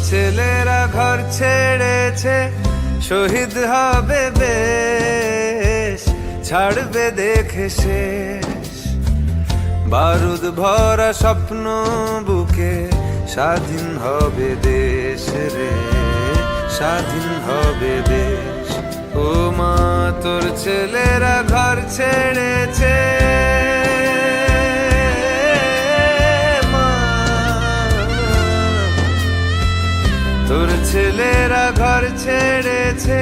ছেলেরা ঘর ছেড়েছে, শহীদ হবে বেশ, ছাড়বে দেখে শেষ। বারুদ ভরা স্বপ্ন বুকে, স্বাধীন হবে দেশ রে, স্বাধীন হবে দেশ। ও মা তোর ছেলেরা ঘর ছেড়েছে, তোর ছেলেরা ঘর ছেড়েছে,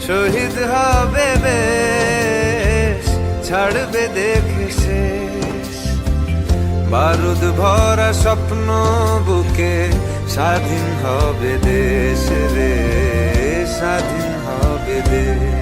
শহীদ হবে বেশ, ছাড়বে দেখে শেষ। বারুদ ভরা স্বপ্ন বুকে, স্বাধীন হবে দেশ রে, স্বাধীন হবে দেশ।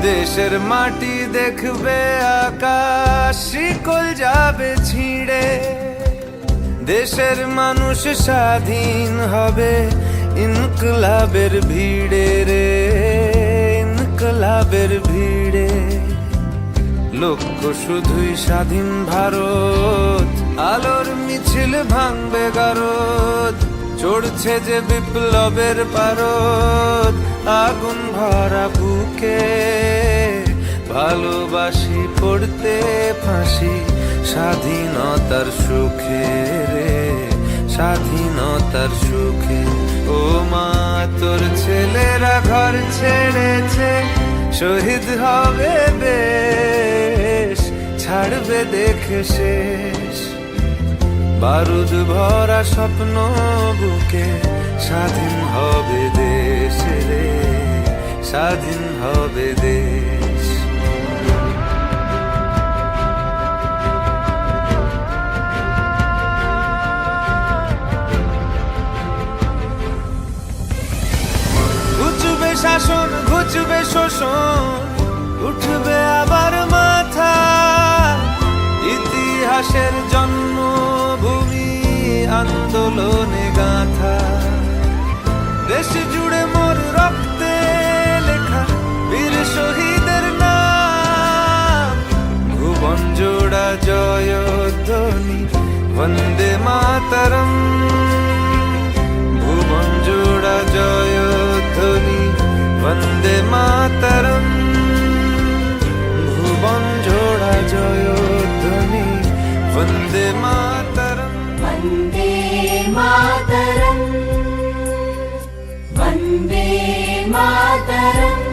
দেশের মাটি দেখবে আকাশ, শিকল যাবে ছিঁড়ে। দেশের মানুষ স্বাধীন হবে ইনকলাবের ভিড়ে রে, ইনকলাবের ভিড়ে। লক্ষ্য শুধুই স্বাধীন ভারত, আলোর মিছিল ভাঙবে গারদ। চড়ছে যে বিপ্লবের পারদ, আগুন ভরা বুকে, ভালোবাসি পড়তে ফাঁসি, স্বাধীনতার সুখে রে, স্বাধীনতার সুখে। ও মা তোর ছেলেরা ঘর ছেড়েছে, শহীদ হবে বেশ, ছাড়বে দেখে শেষ। বারুদ ভরা স্বপ্ন বুকে, স্বাধীন হবে দেশ রে, স্বাধীন হবে দেশ। ঘুচবে শাসন, ঘুচবে শোষণ, উঠবে আবার মাথা। ইতিহাসের জন্মভূমি, আন্দোলনে গাথা। দেশ জুড়ে মোর রক্তে লেখা বীর শহীদের নাম। ভুবন জোড়া জয়ধ্বনি, বন্দে মাতরম। ভুবন জোড়া জয়ধ্বনি, বন্দে মাতরম। ভুবন জোড়া জয়ধ্বনি, বন্দে মাতরম। वन्दे मातरम्, वन्दे मातरम्।